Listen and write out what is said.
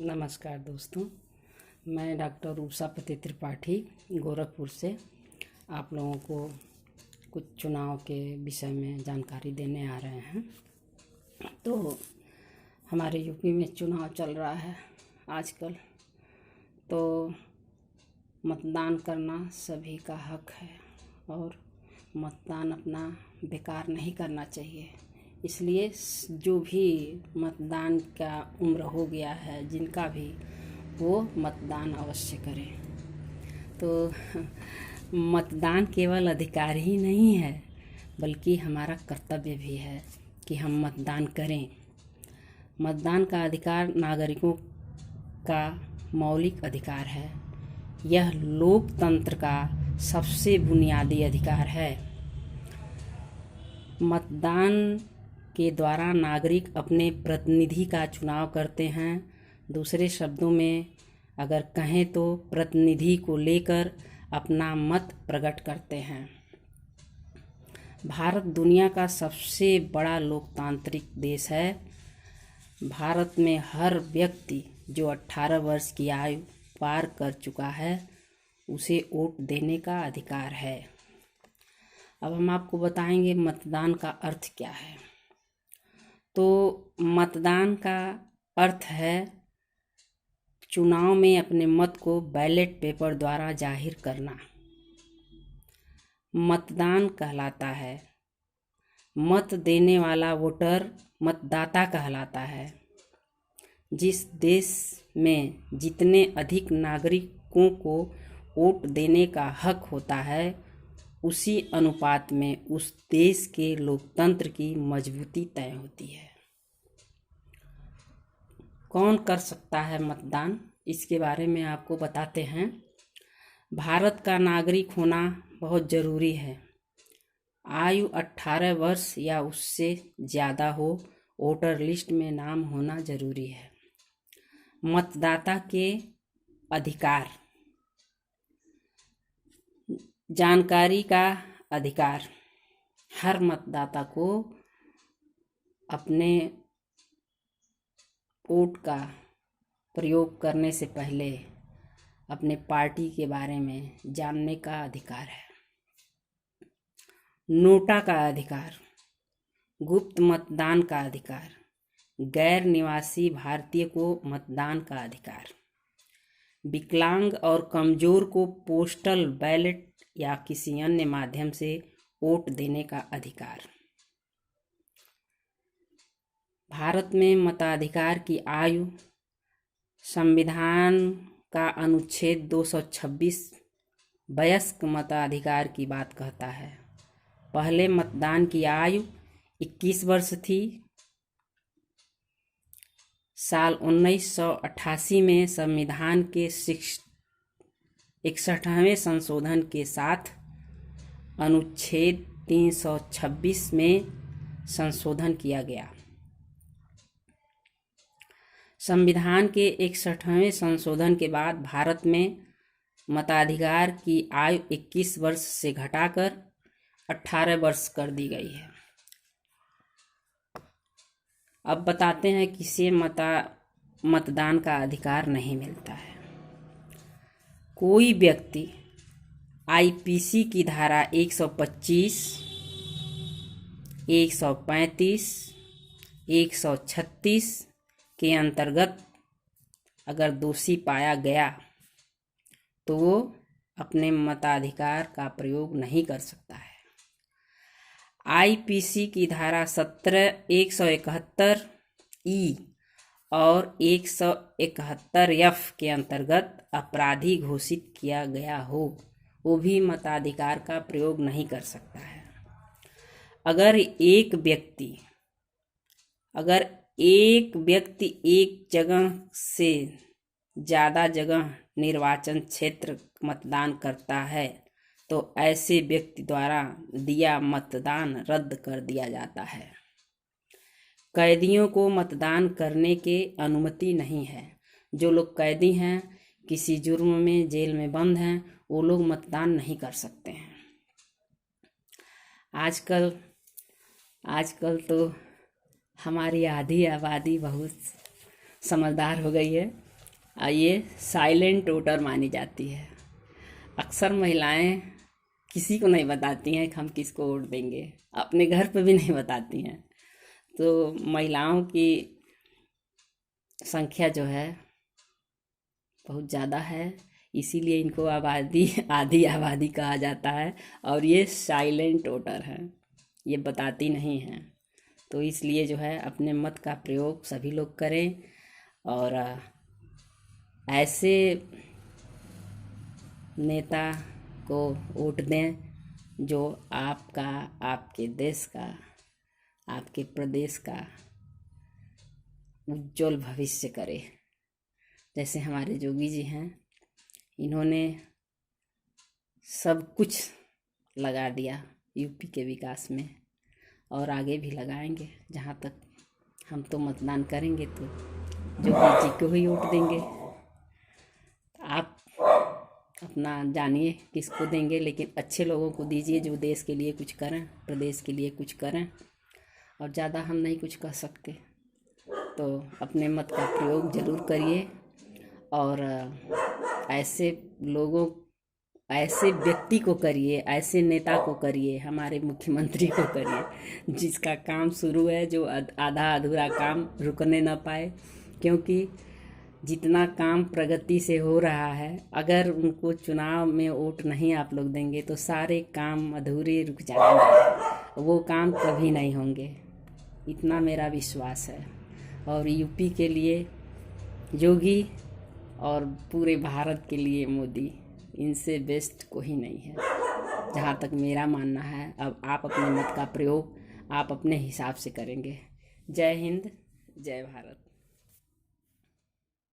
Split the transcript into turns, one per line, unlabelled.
नमस्कार दोस्तों, मैं डॉक्टर उषापति त्रिपाठी गोरखपुर से आप लोगों को कुछ चुनाव के विषय में जानकारी देने आ रहे हैं। तो हमारे यूपी में चुनाव चल रहा है आजकल, तो मतदान करना सभी का हक है और मतदान अपना बेकार नहीं करना चाहिए। इसलिए जो भी मतदान का उम्र हो गया है, जिनका भी, वो मतदान अवश्य करें। तो मतदान केवल अधिकार ही नहीं है, बल्कि हमारा कर्तव्य भी है कि हम मतदान करें। मतदान का अधिकार नागरिकों का मौलिक अधिकार है। यह लोकतंत्र का सबसे बुनियादी अधिकार है। मतदान के द्वारा नागरिक अपने प्रतिनिधि का चुनाव करते हैं। दूसरे शब्दों में अगर कहें तो प्रतिनिधि को लेकर अपना मत प्रकट करते हैं। भारत दुनिया का सबसे बड़ा लोकतांत्रिक देश है। भारत में हर व्यक्ति जो 18 वर्ष की आयु पार कर चुका है, उसे वोट देने का अधिकार है। अब हम आपको बताएंगे मतदान का अर्थ क्या है। तो मतदान का अर्थ है चुनाव में अपने मत को बैलेट पेपर द्वारा जाहिर करना। मतदान कहलाता है। मत देने वाला वोटर मतदाता कहलाता है। जिस देश में जितने अधिक नागरिकों को वोट देने का हक होता है, उसी अनुपात में उस देश के लोकतंत्र की मजबूती तय होती है। कौन कर सकता है मतदान, इसके बारे में आपको बताते हैं। भारत का नागरिक होना बहुत ज़रूरी है। आयु 18 वर्ष या उससे ज़्यादा हो, वोटर लिस्ट में नाम होना ज़रूरी है। मतदाता के अधिकार: जानकारी का अधिकार। हर मतदाता को अपने वोट का प्रयोग करने से पहले अपने पार्टी के बारे में जानने का अधिकार है। नोटा का अधिकार। गुप्त मतदान का अधिकार। गैर निवासी भारतीय को मतदान का अधिकार। विकलांग और कमजोर को पोस्टल बैलेट या किसी अन्य माध्यम से वोट देने का अधिकार। भारत में मताधिकार की आयु संविधान का अनुच्छेद 226 वयस्क मताधिकार की बात कहता है। पहले मतदान की आयु 21 वर्ष थी। साल 1988 में संविधान के 61वें संशोधन के साथ अनुच्छेद 326 में संशोधन किया गया। संविधान के 61वें संशोधन के बाद भारत में मताधिकार की आयु 21 वर्ष से घटाकर 18 वर्ष कर दी गई है। अब बताते हैं किसे मतदान का अधिकार नहीं मिलता है। कोई व्यक्ति आईपीसी की धारा 125, 135, 136 के अंतर्गत अगर दोषी पाया गया तो वो अपने मताधिकार का प्रयोग नहीं कर सकता है। आईपीसी की धारा 17, 171 ई और 171 एफ के अंतर्गत अपराधी घोषित किया गया हो, वो भी मताधिकार का प्रयोग नहीं कर सकता है। अगर एक व्यक्ति एक जगह से ज़्यादा जगह निर्वाचन क्षेत्र मतदान करता है, तो ऐसे व्यक्ति द्वारा दिया मतदान रद्द कर दिया जाता है। कैदियों को मतदान करने की अनुमति नहीं है। जो लोग कैदी हैं, किसी जुर्म में जेल में बंद हैं, वो लोग मतदान नहीं कर सकते हैं। आजकल तो हमारी आधी आबादी बहुत समझदार हो गई है।
ये साइलेंट वोटर मानी जाती है। अक्सर महिलाएं किसी को नहीं बताती हैं कि हम किसको वोट देंगे, अपने घर पे भी नहीं बताती हैं। तो महिलाओं की संख्या जो है बहुत ज़्यादा है, इसीलिए इनको आबादी आधी आबादी कहा जाता है। और ये साइलेंट वोटर हैं, ये बताती नहीं हैं। तो इसलिए जो है अपने मत का प्रयोग सभी लोग करें और ऐसे नेता को वोट दें जो आपका, आपके देश का, आपके प्रदेश का उज्जवल भविष्य करे। जैसे हमारे जोगी जी हैं, इन्होंने सब कुछ लगा दिया यूपी के विकास में और आगे भी लगाएंगे। जहाँ तक हम तो मतदान करेंगे तो जोगी जी को ही वोट देंगे। आप अपना जानिए किसको देंगे, लेकिन अच्छे लोगों को दीजिए जो देश के लिए कुछ करें, प्रदेश के लिए कुछ करें। और ज़्यादा हम नहीं कुछ कह सकते, तो अपने मत का प्रयोग ज़रूर करिए। और ऐसे लोगों, ऐसे व्यक्ति को करिए, ऐसे नेता को करिए, हमारे मुख्यमंत्री को करिए जिसका काम शुरू है, जो आधा अधूरा काम रुकने ना पाए। क्योंकि जितना काम प्रगति से हो रहा है, अगर उनको चुनाव में वोट नहीं आप लोग देंगे तो सारे काम अधूरे रुक जाएंगे, वो काम कभी नहीं होंगे, इतना मेरा विश्वास है। और यूपी के लिए योगी और पूरे भारत के लिए मोदी, इनसे बेस्ट कोई नहीं है, जहाँ तक मेरा मानना है। अब आप अपने मत का प्रयोग आप अपने हिसाब से करेंगे। जय हिंद, जय भारत।